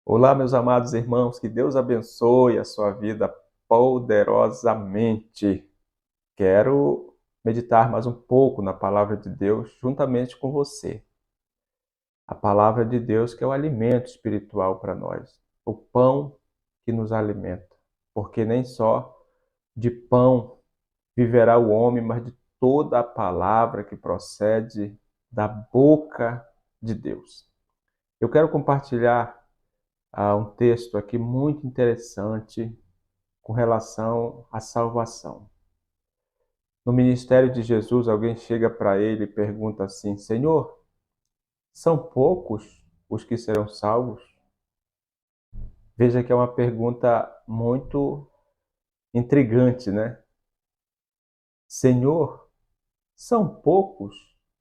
Olá, meus amados irmãos, que Deus abençoe a sua vida poderosamente. Quero meditar mais um pouco na palavra de Deus juntamente com você. A palavra de Deus que é o alimento espiritual para nós, o pão que nos alimenta. Porque nem só de pão viverá o homem, mas de toda a palavra que procede da boca de Deus. Eu quero compartilhar um texto aqui muito interessante com relação à salvação. No ministério de Jesus, alguém chega para ele e pergunta assim: Senhor, são poucos os que serão salvos? Veja que é uma pergunta muito intrigante, né? Senhor, são poucos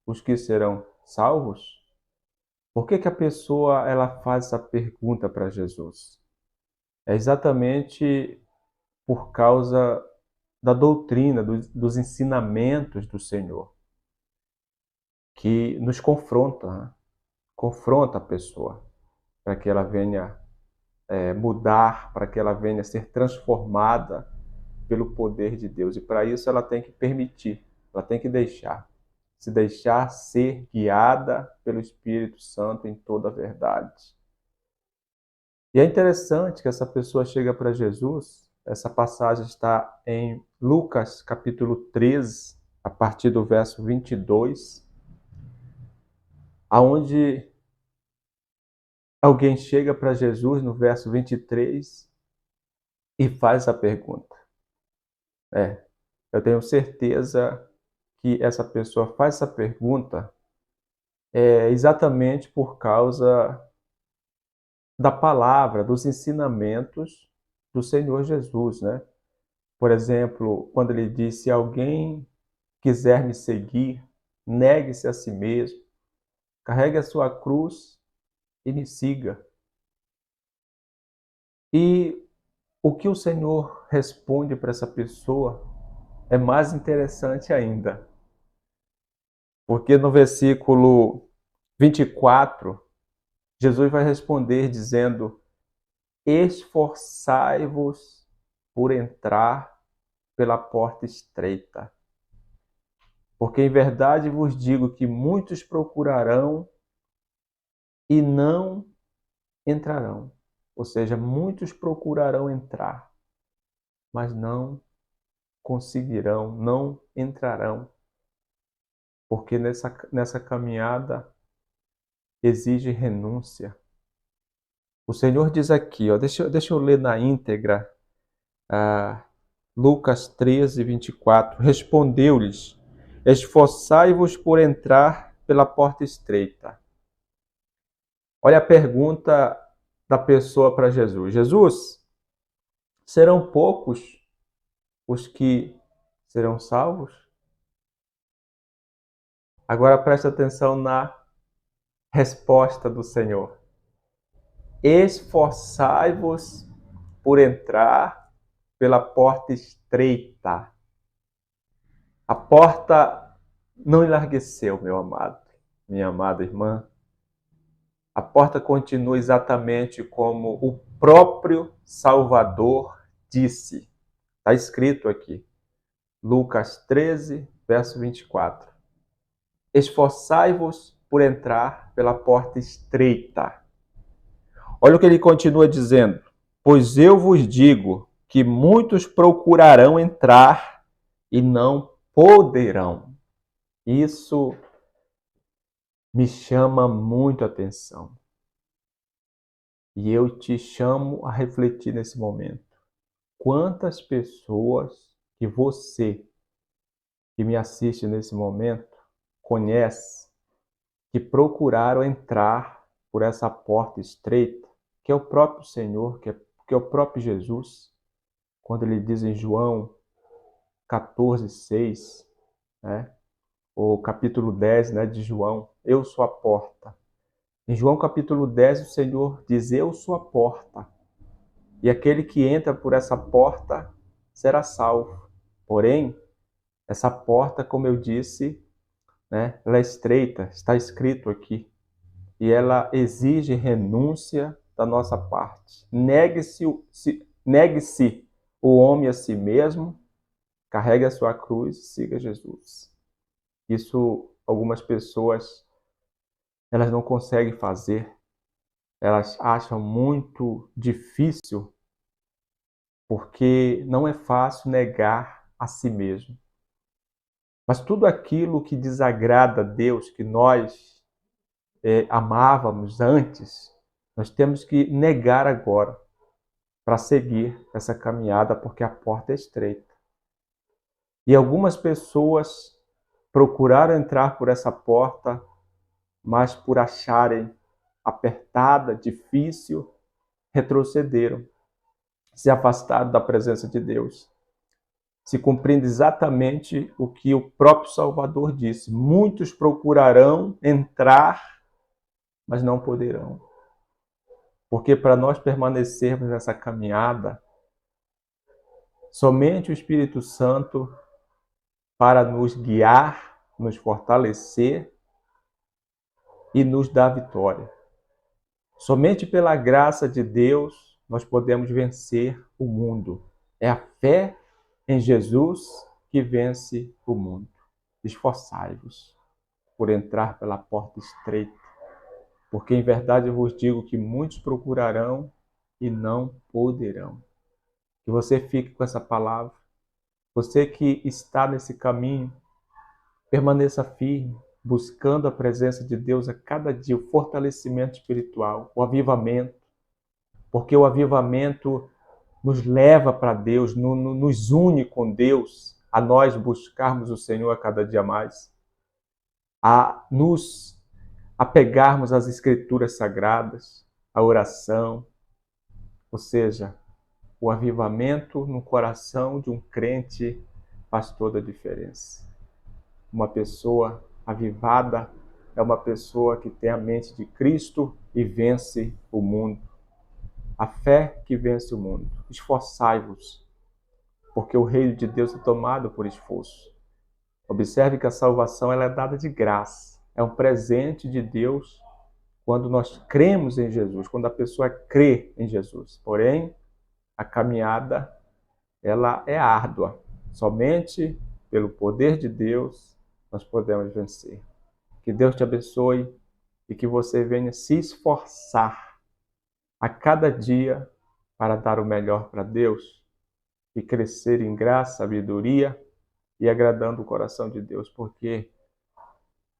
os que serão salvos? Por que a pessoa ela faz essa pergunta para Jesus? É exatamente por causa da doutrina, dos ensinamentos do Senhor, que nos confronta, né? Confronta a pessoa, para que ela venha mudar, para que ela venha ser transformada pelo poder de Deus. E para isso ela tem que permitir, ela tem que se deixar ser guiada pelo Espírito Santo em toda a verdade. E é interessante que essa pessoa chega para Jesus, essa passagem está em Lucas capítulo 13, a partir do verso 22, aonde alguém chega para Jesus no verso 23 e faz a pergunta. Eu tenho certeza que essa pessoa faz essa pergunta exatamente por causa da palavra, dos ensinamentos do Senhor Jesus, né? Por exemplo, quando ele disse: se alguém quiser me seguir, negue-se a si mesmo, carregue a sua cruz e me siga. E o que o Senhor responde para essa pessoa é mais interessante ainda. Porque no versículo 24, Jesus vai responder dizendo: esforçai-vos por entrar pela porta estreita. Porque em verdade vos digo que muitos procurarão e não entrarão. Ou seja, muitos procurarão entrar, mas não conseguirão, não entrarão. Porque nessa caminhada exige renúncia. O Senhor diz aqui, ó, deixa eu ler na íntegra, Lucas 13, 24. Respondeu-lhes: esforçai-vos por entrar pela porta estreita. Olha a pergunta da pessoa para Jesus: Jesus, serão poucos os que serão salvos? Agora preste atenção na resposta do Senhor: esforçai-vos por entrar pela porta estreita. A porta não enlargueceu, meu amado, minha amada irmã. A porta continua exatamente como o próprio Salvador disse. Está escrito aqui, Lucas 13, verso 24. Esforçai-vos por entrar pela porta estreita. Olha o que ele continua dizendo: pois eu vos digo que muitos procurarão entrar e não poderão. Isso me chama muito a atenção. E eu te chamo a refletir nesse momento. Quantas pessoas que você, que me assiste nesse momento, conhece, que procuraram entrar por essa porta estreita, que é o próprio Senhor, que é o próprio Jesus, quando ele diz em João 14, 6, né? O capítulo 10, né, de João: eu sou a porta. Em João capítulo 10, o Senhor diz: eu sou a porta. E aquele que entra por essa porta será salvo. Porém, essa porta, como eu disse, ela é estreita, está escrito aqui. E ela exige renúncia da nossa parte. Negue-se o homem a si mesmo, carregue a sua cruz e siga Jesus. Isso algumas pessoas elas não conseguem fazer. Elas acham muito difícil porque não é fácil negar a si mesmo. Mas tudo aquilo que desagrada a Deus, que nós amávamos antes, nós temos que negar agora para seguir essa caminhada, porque a porta é estreita. E algumas pessoas procuraram entrar por essa porta, mas por acharem apertada, difícil, retrocederam, se afastaram da presença de Deus. Se cumprindo exatamente o que o próprio Salvador disse: muitos procurarão entrar, mas não poderão. Porque para nós permanecermos nessa caminhada, somente o Espírito Santo para nos guiar, nos fortalecer e nos dar vitória. Somente pela graça de Deus nós podemos vencer o mundo. É a fé em Jesus que vence o mundo. Esforçai-vos por entrar pela porta estreita, porque em verdade eu vos digo que muitos procurarão e não poderão. Que você fique com essa palavra. Você que está nesse caminho, permaneça firme, buscando a presença de Deus a cada dia, o fortalecimento espiritual, o avivamento, porque o avivamento nos leva para Deus, nos une com Deus, a nós buscarmos o Senhor a cada dia mais, a nos apegarmos às Escrituras Sagradas, à oração, ou seja, o avivamento no coração de um crente faz toda a diferença. Uma pessoa avivada é uma pessoa que tem a mente de Cristo e vence o mundo. A fé que vence o mundo. Esforçai-vos, porque o reino de Deus é tomado por esforço. Observe que a salvação ela é dada de graça. É um presente de Deus quando nós cremos em Jesus, quando a pessoa crê em Jesus. Porém, a caminhada ela é árdua. Somente pelo poder de Deus nós podemos vencer. Que Deus te abençoe e que você venha se esforçar a cada dia para dar o melhor para Deus e crescer em graça, sabedoria e agradando o coração de Deus, porque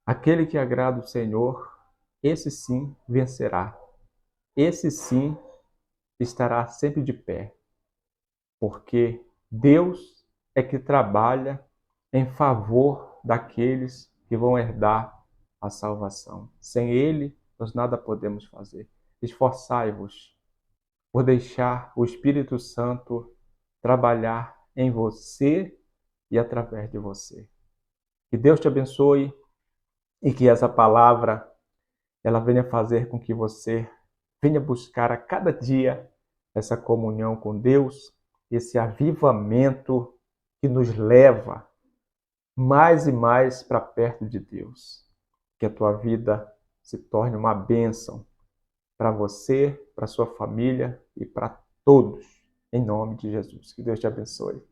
aquele que agrada o Senhor, esse sim vencerá. Esse sim estará sempre de pé, porque Deus é que trabalha em favor daqueles que vão herdar a salvação. Sem Ele, nós nada podemos fazer. Esforçai-vos por deixar o Espírito Santo trabalhar em você e através de você. Que Deus te abençoe e que essa palavra ela venha fazer com que você venha buscar a cada dia essa comunhão com Deus, esse avivamento que nos leva mais e mais para perto de Deus. Que a tua vida se torne uma bênção para você, para sua família e para todos, em nome de Jesus. Que Deus te abençoe.